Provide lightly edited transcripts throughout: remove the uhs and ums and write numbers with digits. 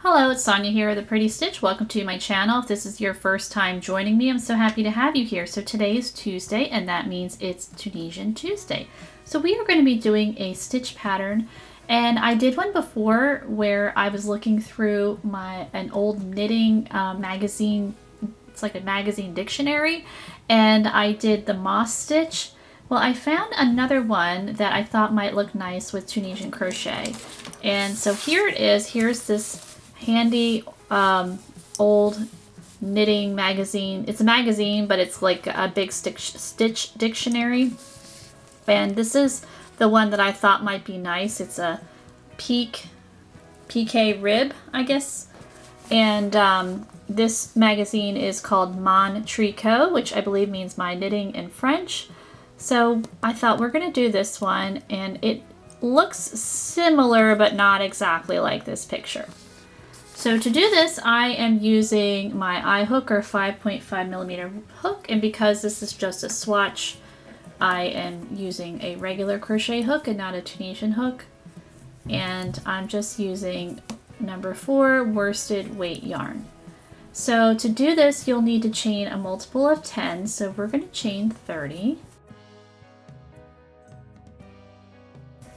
Hello, it's Sonia here, The Pretty Stitch. Welcome to my channel. If this is your first time joining me, I'm so happy to have you here. So today is Tuesday, and that means it's Tunisian Tuesday. So we are going to be doing a stitch pattern, and I did one before where I was looking through an old knitting magazine. It's like a magazine dictionary, and I did the moss stitch. Well, I found another one that I thought might look nice with Tunisian crochet. And so here it is. Here's this handy old knitting magazine. It's a magazine, but it's like a big stitch dictionary. And this is the one that I thought might be nice. It's a PK rib, I guess. And this magazine is called Mon Tricot, which I believe means my knitting in French. So I thought we're going to do this one, and it looks similar but not exactly like this picture. So to do this, I am using my I-hook or 5.5mm hook, and because this is just a swatch, I am using a regular crochet hook and not a Tunisian hook. And I'm just using number 4 worsted weight yarn. So to do this, you'll need to chain a multiple of 10, so we're going to chain 30.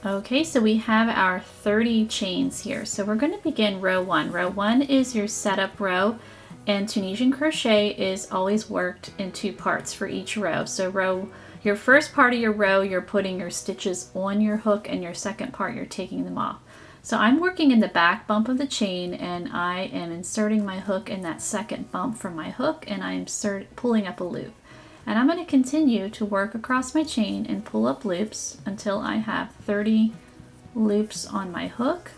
Okay, so we have our 30 chains here. So we're going to begin row 1. Row 1 is your setup row, and Tunisian crochet is always worked in 2 parts for each row. So your first part of your row, you're putting your stitches on your hook, and your second part, you're taking them off. So I'm working in the back bump of the chain, and I am inserting my hook in that second bump from my hook, and I'm pulling up a loop. And I'm going to continue to work across my chain and pull up loops until I have 30 loops on my hook.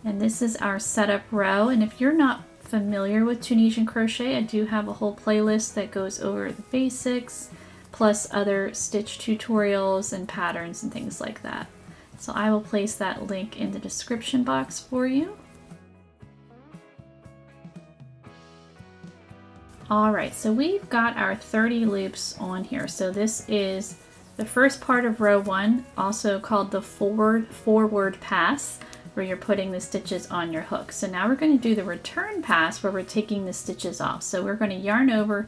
And this is our setup row. And if you're not familiar with Tunisian crochet, I do have a whole playlist that goes over the basics, plus other stitch tutorials and patterns and things like that. So I will place that link in the description box for you. Alright, so we've got our 30 loops on here. So this is the first part of row 1, also called the forward pass, where you're putting the stitches on your hook. So now we're going to do the return pass, where we're taking the stitches off. So we're going to yarn over,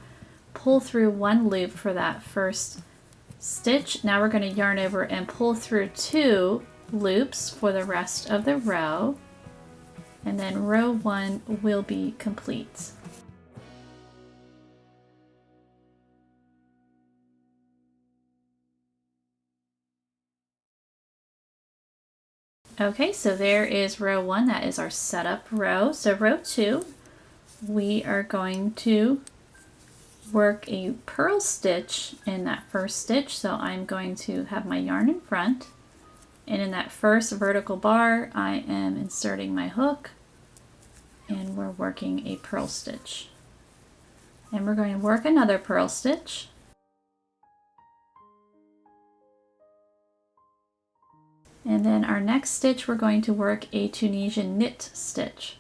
pull through 1 loop for that first stitch. Now we're going to yarn over and pull through 2 loops for the rest of the row. And then row 1 will be complete. Okay, so there is row 1. That is our setup row. So row 2, we are going to work a purl stitch in that first stitch. So I'm going to have my yarn in front, and in that first vertical bar, I am inserting my hook, and we're working a purl stitch. And we're going to work another purl stitch. And then our next stitch, we're going to work a Tunisian knit stitch.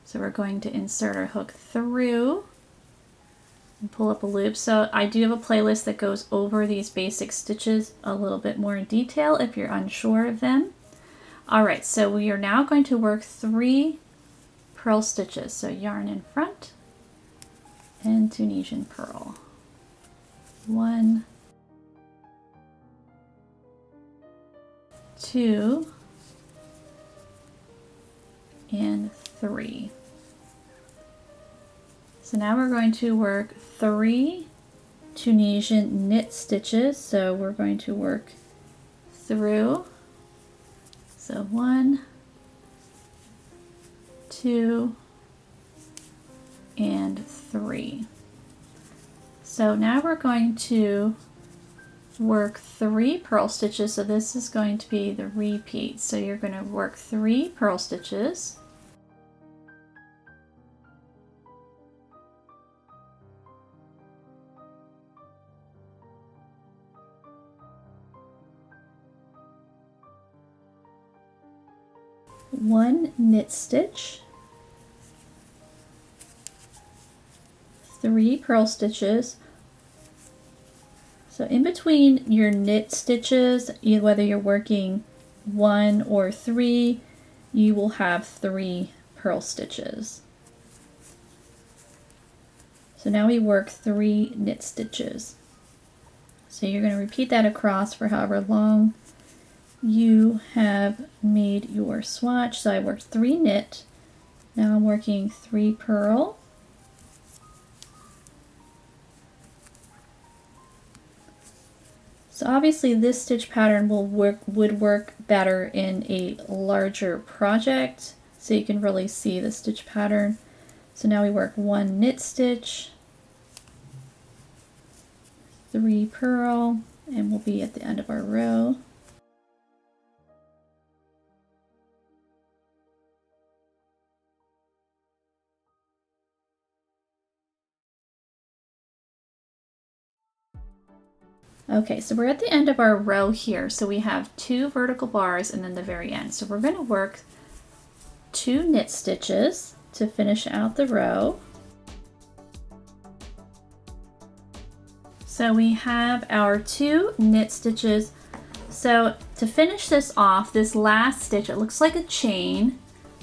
So we're going to insert our hook through and pull up a loop. So I do have a playlist that goes over these basic stitches a little bit more in detail if you're unsure of them. Alright, so we are now going to work 3 purl stitches. So yarn in front and Tunisian purl. 1, 2, and 3. So now we're going to work 3 Tunisian knit stitches. So we're going to work through. So 1, 2, and 3. So now we're going to work 3 purl stitches. So this is going to be the repeat. So you're going to work 3 purl stitches. One knit stitch, 3 purl stitches. So in between your knit stitches, whether you're working 1 or 3, you will have 3 purl stitches. So now we work 3 knit stitches. So you're going to repeat that across for however long you have made your swatch. So I worked 3 knit. Now I'm working 3 purl. So obviously this stitch pattern would work better in a larger project, so you can really see the stitch pattern. So now we work 1 knit stitch, 3 purl, and we'll be at the end of our row. Okay, so we're at the end of our row here. So we have 2 vertical bars and then the very end. So we're going to work 2 knit stitches to finish out the row. So we have our 2 knit stitches. So to finish this off, this last stitch, it looks like a chain.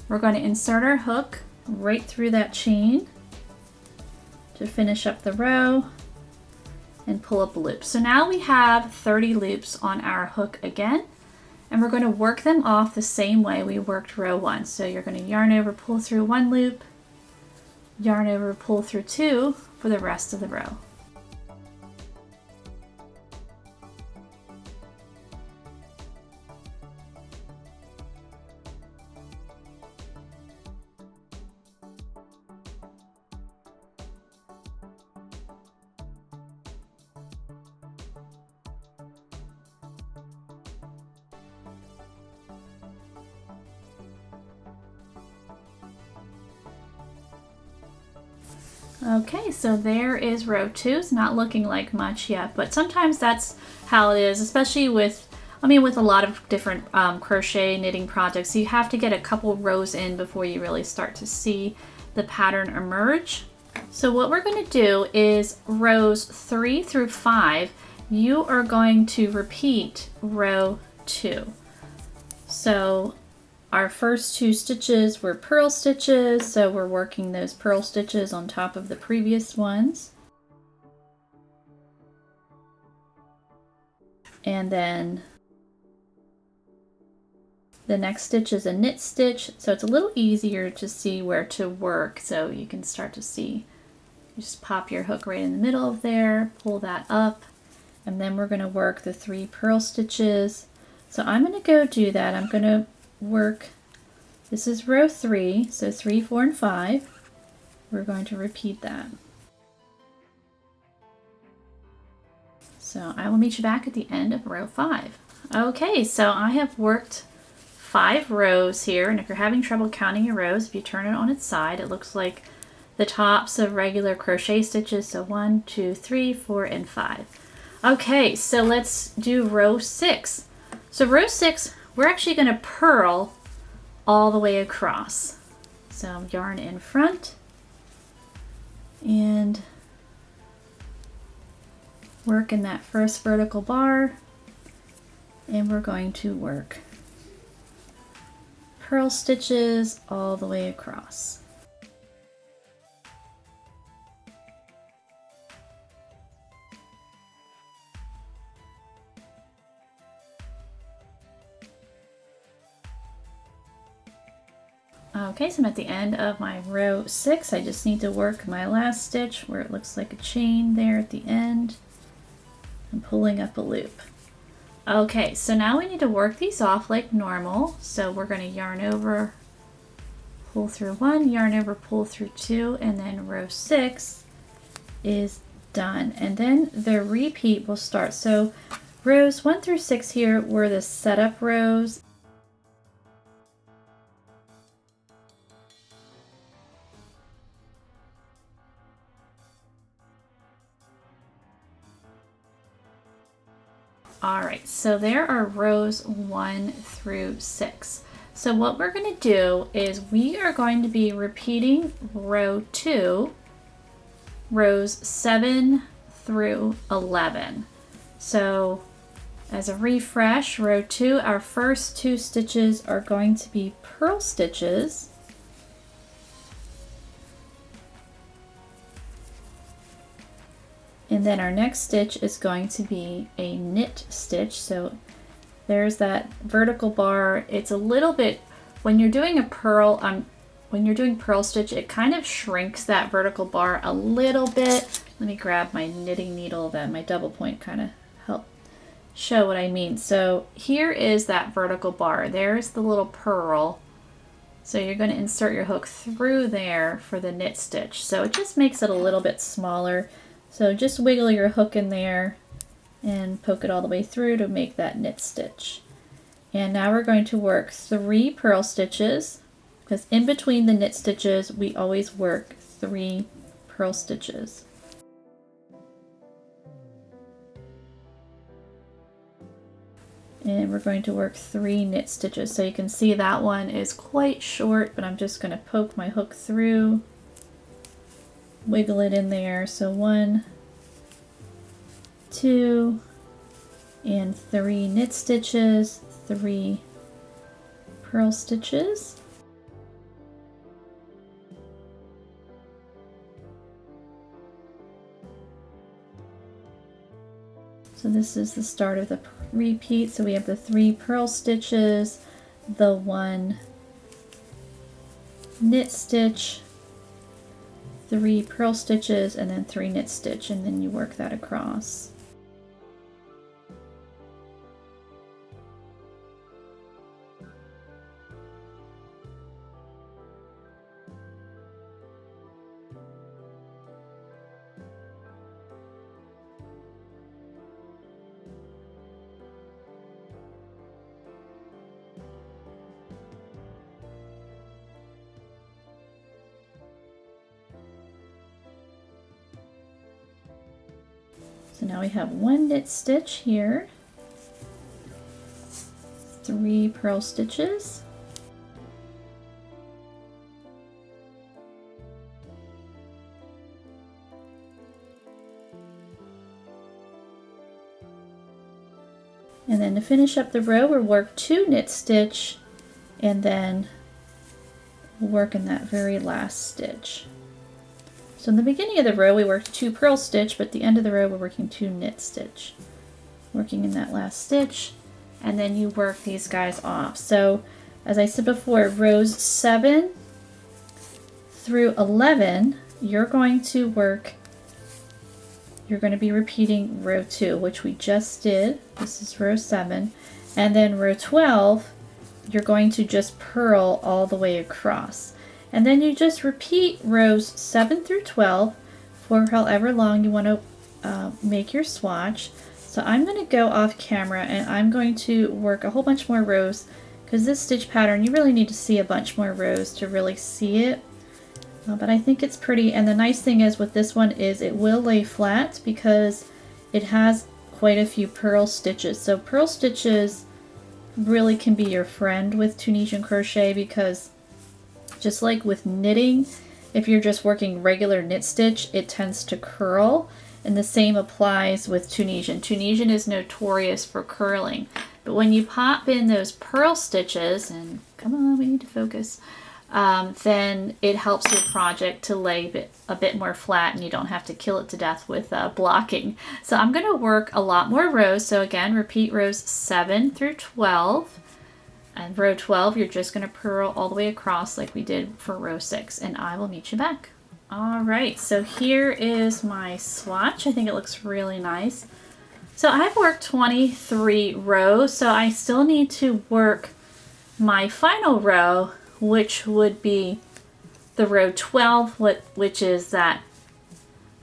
We're going to insert our hook right through that chain to finish up the row and pull up a loop. So now we have 30 loops on our hook again, and we're going to work them off the same way we worked row 1. So you're going to yarn over, pull through 1 loop, yarn over, pull through 2 for the rest of the row. Okay, so there is row 2. It's not looking like much yet, but sometimes that's how it is, especially with, with a lot of different crochet knitting projects. You have to get a couple rows in before you really start to see the pattern emerge. So what we're going to do is rows 3 through 5, you are going to repeat row 2. So our first 2 stitches were purl stitches, so we're working those purl stitches on top of the previous ones. And then the next stitch is a knit stitch, so it's a little easier to see where to work, so you can start to see. You just pop your hook right in the middle of there, pull that up, and then we're going to work the 3 purl stitches. So I'm going to go do that. I'm going to work, this is row 3, so 3, 4, and 5. We're going to repeat that. So I will meet you back at the end of row 5. Okay, so I have worked 5 rows here, and if you're having trouble counting your rows, if you turn it on its side, it looks like the tops of regular crochet stitches. So 1, 2, 3, 4, and 5. Okay, so let's do row 6. So row 6, we're actually going to purl all the way across. So yarn in front and work in that first vertical bar, and we're going to work purl stitches all the way across. Okay, so I'm at the end of my row 6. I just need to work my last stitch where it looks like a chain there at the end. I'm pulling up a loop. Okay, so now we need to work these off like normal. So we're going to yarn over, pull through 1, yarn over, pull through 2, and then row 6 is done. And then the repeat will start. So rows 1 through 6 here were the setup rows. Alright, so there are rows 1 through 6. So what we're going to do is we are going to be repeating row 2, rows 7 through 11. So As a refresh, row 2, our first 2 stitches are going to be purl stitches. And then our next stitch is going to be a knit stitch. So there's that vertical bar. It's a little bit, when you're doing a purl, when you're doing purl stitch, it kind of shrinks that vertical bar a little bit. Let me grab my knitting needle, then my double point kind of help show what I mean. So here is that vertical bar. There's the little purl. So you're going to insert your hook through there for the knit stitch. So it just makes it a little bit smaller. So just wiggle your hook in there and poke it all the way through to make that knit stitch. And now we're going to work 3 purl stitches, because in between the knit stitches we always work 3 purl stitches. And we're going to work 3 knit stitches. So you can see that one is quite short, but I'm just going to poke my hook through, wiggle it in there. So 1, 2, and 3 knit stitches, 3 purl stitches. So this is the start of the repeat. So we have the 3 purl stitches, the 1 knit stitch, 3 purl stitches, and then 3 knit stitch, and then you work that across. So now we have 1 knit stitch here, 3 purl stitches, and then to finish up the row we'll work 2 knit stitch, and then we'll work in that very last stitch. So in the beginning of the row we worked 2 purl stitch, but at the end of the row we're working 2 knit stitch. Working in that last stitch, and then you work these guys off. So as I said before, rows 7 through 11, you're going to be repeating row 2, which we just did. This is row 7. And then row 12, you're going to just purl all the way across. And then you just repeat rows 7 through 12 for however long you want to make your swatch. So I'm going to go off camera and I'm going to work a whole bunch more rows, because this stitch pattern, you really need to see a bunch more rows to really see it. But I think it's pretty, and the nice thing is with this one is it will lay flat because it has quite a few purl stitches. So purl stitches really can be your friend with Tunisian crochet, because just like with knitting, if you're just working regular knit stitch, it tends to curl, and the same applies with Tunisian. Tunisian is notorious for curling, but when you pop in those purl stitches, and come on, we need to focus, then it helps your project to lay a bit more flat, and you don't have to kill it to death with blocking. So I'm going to work a lot more rows. So again, repeat rows 7 through 12. And row 12, you're just going to purl all the way across like we did for row 6, and I will meet you back. All right, so here is my swatch. I think it looks really nice. So I've worked 23 rows, so I still need to work my final row, which would be the row 12, which is that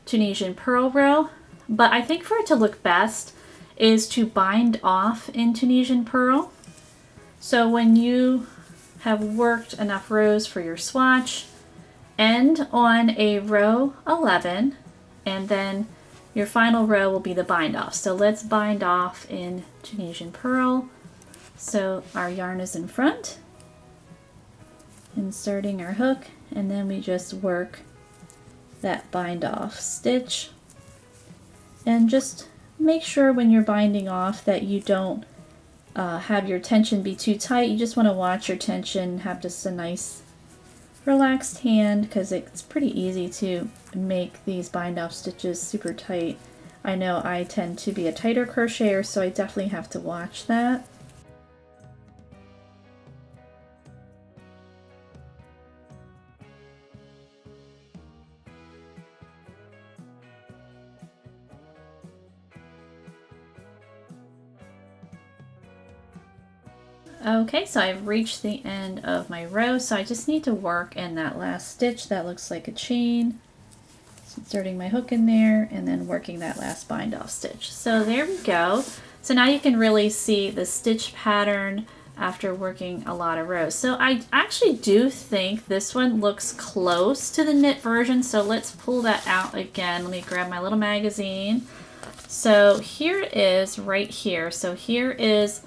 Tunisian purl row. But I think for it to look best is to bind off in Tunisian purl. So when you have worked enough rows for your swatch, end on a row 11, and then your final row will be the bind off. So let's bind off in Tunisian purl. So our yarn is in front, inserting our hook, and then we just work that bind off stitch and just make sure when you're binding off that you don't have your tension be too tight. You just want to watch your tension, have just a nice relaxed hand, because it's pretty easy to make these bind off stitches super tight. I know I tend to be a tighter crocheter, so I definitely have to watch that. Okay, so I've reached the end of my row, so I just need to work in that last stitch that looks like a chain. So inserting my hook in there and then working that last bind off stitch. So there we go. So now you can really see the stitch pattern after working a lot of rows. So I actually do think this one looks close to the knit version, so let's pull that out again. Let me grab my little magazine. So here it is right here. So here is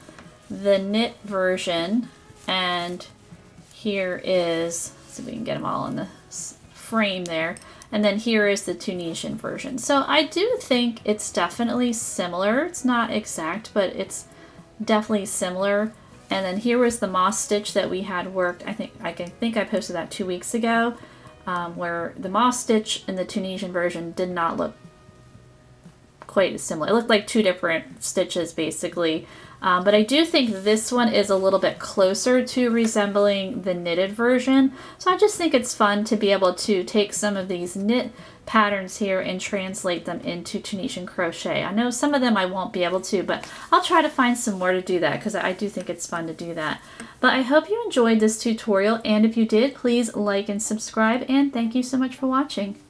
the knit version, and here is, let's see if we can get them all in the frame there, and then here is the Tunisian version. So I do think it's definitely similar. It's not exact, but it's definitely similar. And then here was the moss stitch that we had worked. I think I posted that 2 weeks ago, where the moss stitch in the Tunisian version did not look quite as similar. It looked like two different stitches basically. But I do think this one is a little bit closer to resembling the knitted version. So I just think it's fun to be able to take some of these knit patterns here and translate them into Tunisian crochet. I know some of them I won't be able to, but I'll try to find some more to do that, because I do think it's fun to do that. But I hope you enjoyed this tutorial, and if you did, please like and subscribe, and thank you so much for watching.